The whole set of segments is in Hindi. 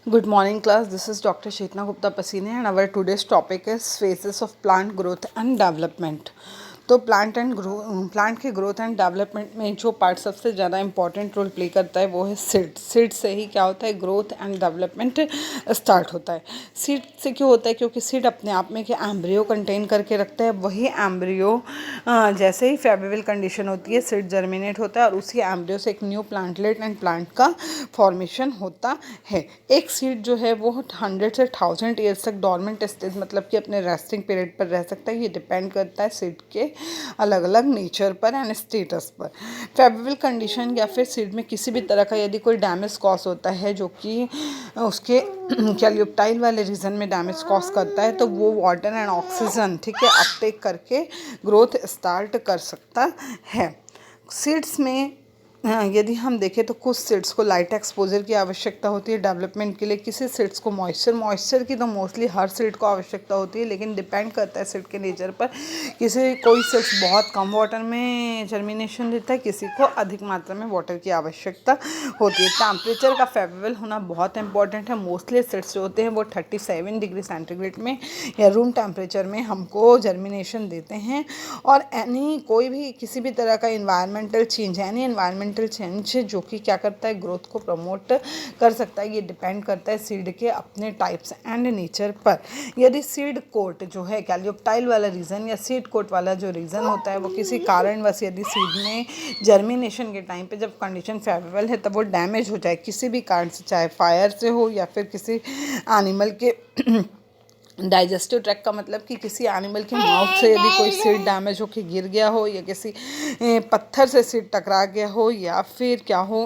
Good morning, class. This is Dr. Chetna Gupta Pasine, and our today's topic is phases of plant growth and development. तो प्लांट के ग्रोथ एंड डेवलपमेंट में जो पार्ट सबसे ज़्यादा इंपॉर्टेंट रोल प्ले करता है वो है सीड। सीड से ही क्या होता है, ग्रोथ एंड डेवलपमेंट स्टार्ट होता है। सीड से क्यों होता है, क्योंकि सीड अपने आप में क्या एम्ब्रियो कंटेन करके रखता है। वही एम्ब्रियो जैसे ही फेवरेबल कंडीशन होती है, सीड जर्मिनेट होता है और उसी एम्ब्रियो से एक न्यू प्लांटलेट एंड प्लांट का फॉर्मेशन होता है। एक सीड जो है वो 100 से 1000 ईयर्स तक डॉर्मेंट स्टेज मतलब कि अपने रेस्टिंग पीरियड पर रह सकता है। ये डिपेंड करता है सीड के अलग अलग नेचर पर एंड स्टेटस पर। फेवरेबल कंडीशन या फिर सीड में किसी भी तरह का यदि कोई डैमेज कॉज होता है जो कि उसके कैल्यूप्टाइल वाले रीजन में डैमेज कॉज करता है, तो वो वाटर एंड ऑक्सीजन ठीक है अपटेक करके ग्रोथ स्टार्ट कर सकता है। सीड्स में यदि हम देखें तो कुछ सीड्स को लाइट एक्सपोजर की आवश्यकता होती है डेवलपमेंट के लिए। किसी सीड्स को मॉइस्चर की तो मोस्टली हर सीड को आवश्यकता होती है, लेकिन डिपेंड करता है सीड के नेचर पर। कोई सीड्स बहुत कम वाटर में जर्मिनेशन देता है, किसी को अधिक मात्रा में वाटर की आवश्यकता होती है। टेम्परेचर का फेवरेबल होना बहुत इंपॉर्टेंट है। मोस्टली सीड्स जो होते हैं वो 37 डिग्री सेंटीग्रेड में या रूम टेम्परेचर में हमको जर्मिनेशन देते हैं। और कोई भी किसी भी तरह का इन्वायरमेंटल चेंज जो कि क्या करता है, ग्रोथ को प्रमोट कर सकता है। ये डिपेंड करता है सीड के अपने टाइप्स एंड नेचर पर। यदि सीड कोट जो है कैल्यूप्टाइल वाला रीजन या सीड कोट वाला जो रीजन होता है वो किसी कारणवश यदि सीड में जर्मिनेशन के टाइम पे जब कंडीशन फेवरेबल है तब वो डैमेज हो जाए किसी भी कारण से, चाहे फायर से हो या फिर किसी एनिमल के डाइजेस्टिव ट्रैक का मतलब कि किसी एनिमल के माउथ से यदि कोई सीड डैमेज होकर गिर गया हो या किसी पत्थर से सीड टकरा गया हो या फिर क्या हो,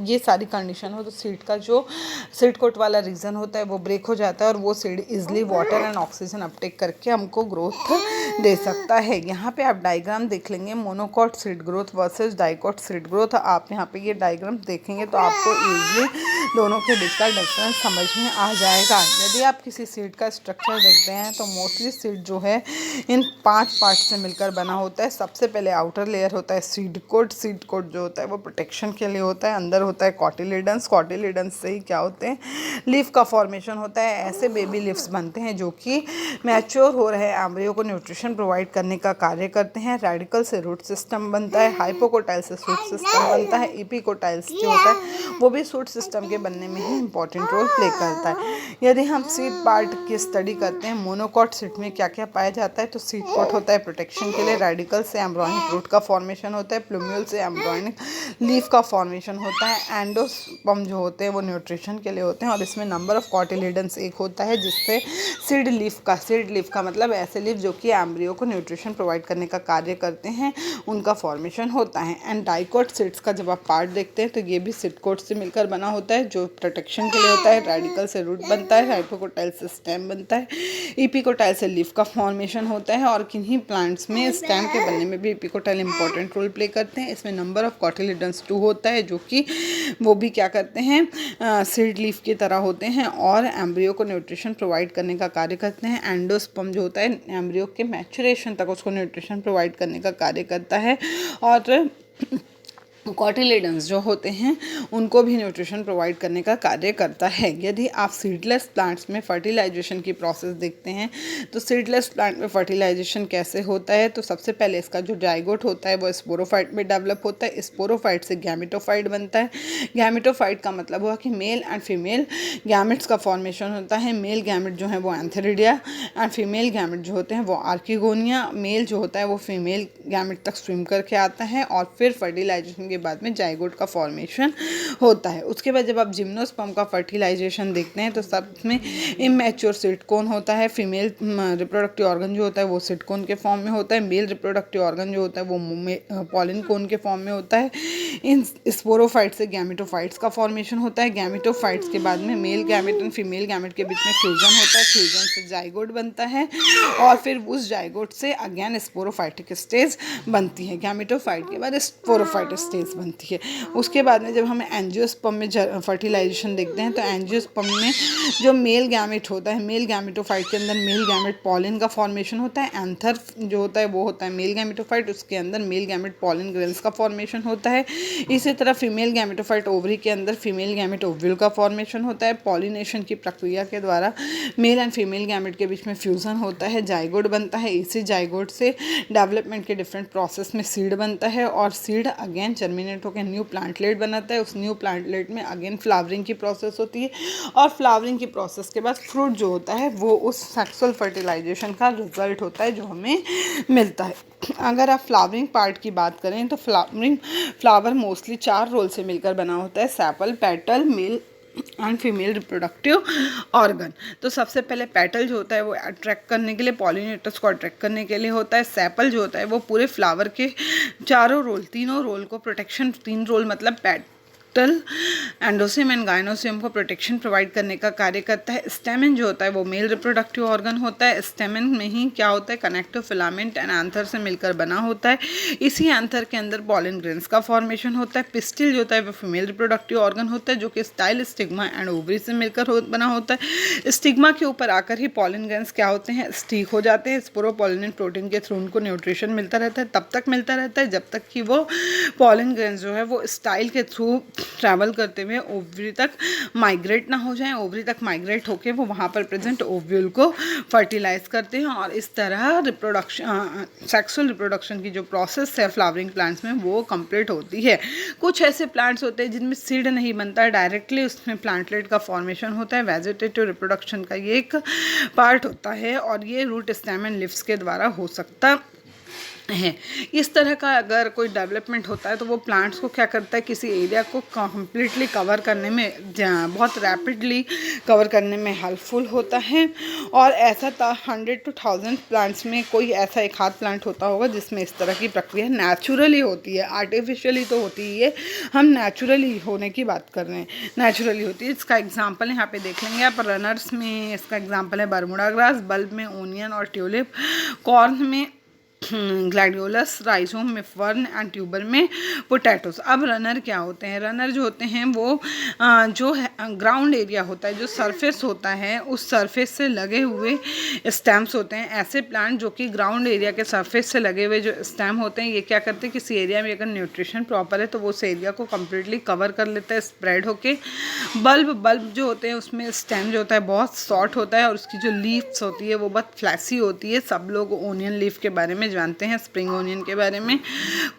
ये सारी कंडीशन हो तो सीड का जो सीड कोट वाला रीजन होता है वो ब्रेक हो जाता है और वो seed easily water and oxygen Uptake करके हमको ग्रोथ दे सकता है। यहाँ पे आप डायग्राम देख लेंगे, monocot seed growth versus dicot seed growth. आप यहाँ पे ये डायग्राम देखेंगे तो आपको इजीली दोनों के बीच का डिफरेंस समझ में आ जाएगा। यदि आप किसी सीड का स्ट्रक्चर देखते हैं तो मोस्टली सीड जो है इन 5 पार्ट से मिलकर बना होता है। सबसे पहले आउटर लेयर होता है सीड कोट। सीड कोट जो होता है वो प्रोटेक्शन के लिए होता है। अंदर होता है कॉटिलिडन्स। कॉटिलिडन्स से ही क्या होते हैं, लीफ का फॉर्मेशन होता है। ऐसे बेबी लीव्स बनते हैं जो कि मैच्योर हो रहे एम्ब्रियो को न्यूट्रिशन प्रोवाइड करने का कार्य करते हैं। रेडिकल से रूट सिस्टम बनता है। हाइपोकोटाइल से सूट सिस्टम बनता है। इपिकोटाइल्स जो होता है वो भी सूट सिस्टम के बनने में ही इंपॉर्टेंट रोल प्ले करता है। यदि हम सीड पार्ट की स्टडी करते हैं, मोनोकॉट सीड में क्या क्या पाया जाता है, तो सीड कोट होता है प्रोटेक्शन के लिए। रेडिकल से एम्ब्रॉयनिक रूट का फॉर्मेशन होता है। प्लूम्यूल से एम्ब्रॉयनिक लीफ का फॉर्मेशन होता है। एंडोस्पर्म जो होते हैं वो न्यूट्रिशन के लिए होते हैं और इसमें नंबर ऑफ कॉटिलिडन्स एक होता है जिससे सीड लीफ का मतलब ऐसे लीफ जो कि एम्ब्रियो को न्यूट्रिशन प्रोवाइड करने का कार्य करते हैं, उनका फॉर्मेशन होता है। एंड डाइकॉट सीड्स का जब आप पार्ट देखते हैं तो ये भी सीड कोट से मिलकर बना होता है जो प्रोटेक्शन के लिए होता है। रेडिकल से रूट बनता है। हाइपोकोटाइल से स्टेम बनता है। इपिकोटाइल से लीफ का फॉर्मेशन होता है और किन्हीं प्लांट्स में स्टेम के बनने में भी इपिकोटाइल इंपॉर्टेंट रोल प्ले करते हैं। इसमें नंबर ऑफ कॉटिलिडन्स 2 होता है जो कि वो भी क्या करते हैं, सीड लीफ की तरह होते हैं और एम्ब्रियो को न्यूट्रिशन प्रोवाइड करने का कार्य करते हैं। एंडोस्पर्म जो होता है एम्ब्रियो के मैचुरेशन तक उसको न्यूट्रिशन प्रोवाइड करने का कार्य करता है और कॉटिलिडन्स जो होते हैं उनको भी न्यूट्रिशन प्रोवाइड करने का कार्य करता है। यदि आप सीडलेस प्लांट्स में फर्टिलाइजेशन की प्रोसेस देखते हैं तो सीडलेस प्लांट में फर्टिलाइजेशन कैसे होता है, तो सबसे पहले इसका जो जाइगोट होता है वो स्पोरोफाइट में डेवलप होता है। स्पोरोफाइट से गैमेटोफाइट बनता है। गैमेटोफाइट का मतलब हुआ कि मेल एंड फीमेल गैमेट्स का फॉर्मेशन होता है। मेल गैमेट जो है वो एंथेरिडिया एंड फीमेल गैमेट जो होते हैं वो आर्किगोनिया। मेल जो होता है वो फीमेल गैमेट तक स्विम करके आता है और फिर फर्टिलाइजेशन के बाद में जाइगोट का फॉर्मेशन होता है। उसके बाद जब आप जिम्नोस्पर्म का फर्टिलाइजेशन देखते हैं तो सब में इमैच्योर सिटकोन होता है। फीमेल रिप्रोडक्टिव ऑर्गन जो होता है वो सिटकोन के फॉर्म में होता है। मेल रिप्रोडक्टिव ऑर्गन जो होता है वो पॉलिन कोन के फॉर्म में होता है। इन स्पोरोफाइट से गैमेटोफाइट्स का फॉर्मेशन होता है। गैमेटोफाइट्स के बाद में मेल गैमेट और फीमेल गैमेट के बीच में फ्यूजन होता है। फ्यूजन से जाइगोट बनता है और फिर उस जाइगोट से अगेन स्पोरोफाइटिक स्टेज बनती है। गैमेटोफाइट के बाद स्पोरोफाइट स्टेज फेज बनती है। उसके बाद में जब हम एंजियोस्पर्म में फर्टिलाइजेशन देखते हैं तो एंजियोस्पर्म में जो मेल गैमेट होता है, मेल गैमेटोफाइट के अंदर मेल गैमेट पॉलन का फॉर्मेशन होता है। एंथर जो होता है वो होता है मेल गैमेटोफाइट, उसके अंदर मेल गैमेट पॉलन ग्रेन्स का फॉर्मेशन होता है। इसी तरह फीमेल गैमेटोफाइट ओवरी के अंदर फीमेल गैमेट ओव्यूल का फॉर्मेशन होता है। पॉलिनेशन की प्रक्रिया के द्वारा मेल एंड फीमेल गैमेट के बीच में फ्यूजन होता है, जाइगोट बनता है। इसी जाइगोट से डेवलपमेंट के डिफरेंट प्रोसेस में सीड बनता है और सीड अगेन जर्मिनेट होकर न्यू प्लांटलेट बनाता है। उस न्यू प्लांटलेट में अगेन फ्लावरिंग की प्रोसेस होती है और फ्लावरिंग की प्रोसेस के बाद फ्रूट जो होता है वो उस सेक्सुअल फर्टिलाइजेशन का रिजल्ट होता है जो हमें मिलता है। अगर आप फ्लावरिंग पार्ट की बात करें तो फ्लावर मोस्टली 4 रोल से मिलकर बना होता है, sepal, petal, male and female reproductive organ. तो सबसे पहले पेटल जो होता है वो अट्रैक्ट करने के लिए, पॉलिनेटर्स को अट्रैक्ट करने के लिए होता है। सेपल जो होता है वो पूरे फ्लावर के तीनों रोल को प्रोटेक्शन, 3 रोल मतलब एंडोसियम एंड गाइनोसियम को प्रोटेक्शन प्रोवाइड करने का कार्य करता है। स्टेमन जो होता है वो मेल रिप्रोडक्टिव ऑर्गन होता है। स्टेमन में ही क्या होता है, कनेक्टिव फिलामेंट एंड एंथर से मिलकर बना होता है। इसी एंथर के अंदर पॉलन ग्रेन्स का फॉर्मेशन होता है। पिस्टिल जो होता है वो फीमेल रिप्रोडक्टिव ऑर्गन होता है जो कि स्टाइल, स्टिग्मा एंड ओवरी से मिलकर बना होता है। स्टिग्मा के ऊपर आकर ही पॉलन ग्रेन्स क्या होते हैं, स्टिक हो जाते हैं। स्पोरोपोलिनेट प्रोटीन के थ्रू उनको न्यूट्रिशन मिलता रहता है, तब तक मिलता रहता है जब तक कि वो पॉलन ग्रेन्स जो है वो स्टाइल के थ्रू ट्रैवल करते हुए ओवरी तक माइग्रेट ना हो जाएं। ओवरी तक माइग्रेट होकर वो वहाँ पर प्रेजेंट ओव्यूल को फर्टिलाइज करते हैं और इस तरह सेक्सुअल रिप्रोडक्शन की जो प्रोसेस है फ्लावरिंग प्लांट्स में वो कंप्लीट होती है। कुछ ऐसे प्लांट्स होते हैं जिनमें सीड नहीं बनता है, डायरेक्टली उसमें प्लांटलेट का फॉर्मेशन होता है। वेजिटेटिव रिप्रोडक्शन का ये एक पार्ट होता है और ये रूट, स्टेम एंड लीव्स के द्वारा हो सकता है। इस तरह का अगर कोई डेवलपमेंट होता है तो वो प्लांट्स को क्या करता है, किसी एरिया को कम्प्लीटली कवर करने में, बहुत रैपिडली कवर करने में हेल्पफुल होता है। और ऐसा 100 to 1000 प्लांट्स में कोई ऐसा एक हाथ प्लांट होता होगा जिसमें इस तरह की प्रक्रिया नेचुरली होती है। आर्टिफिशियली तो होती है, हम नेचुरली होने की बात कर रहे हैं, नेचुरली होती है। इसका एग्जाम्पल यहाँ पे देख लेंगे आप। रनर्स में इसका एग्जाम्पल है बर्मुडा ग्रास, बल्ब में ओनियन और ट्यूलिप, कॉर्न में ग्लैडियोलस, राइजोम में फर्न एंड ट्यूबर में पोटैटोस। अब रनर क्या होते हैं, रनर जो होते हैं वो जो है ग्राउंड एरिया होता है, जो सरफेस होता है उस सरफेस से लगे हुए स्टेम्स होते हैं। ऐसे प्लांट जो कि ग्राउंड एरिया के सरफेस से लगे हुए जो स्टेम होते हैं, ये क्या करते हैं, किसी एरिया में अगर न्यूट्रिशन प्रॉपर है तो वो उस एरिया को कम्प्लीटली कवर कर लेता है स्प्रेड होके। बल्ब जो होते हैं उसमें स्टेम जो होता है बहुत शॉर्ट होता है और उसकी जो लीव्स होती है वो बहुत फ्लैसी होती है। सब लोग ओनियन लीफ के बारे में जानते हैं, स्प्रिंग ओनियन के बारे में।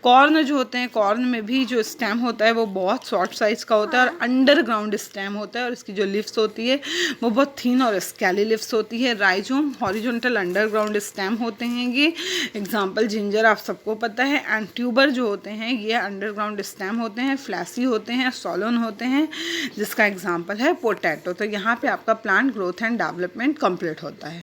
कॉर्न जो होते हैं, कॉर्न में भी जो स्टेम होता है वो बहुत शॉर्ट साइज का होता है और अंडरग्राउंड स्टेम होता है और इसकी जो लिव्स होती है वो बहुत थीन और स्केली लिव्स होती है। राइजोम हॉरिजॉन्टल अंडरग्राउंड स्टेम होते हैं ये, एग्जांपल जिंजर आप सबको पता है। एंड ट्यूबर जो होते हैं ये अंडरग्राउंड स्टेम होते हैं, फ्लैसी होते हैं, सोलन होते हैं, जिसका एग्जाम्पल है पोटैटो। तो यहाँ पे आपका plant growth and development complete होता है।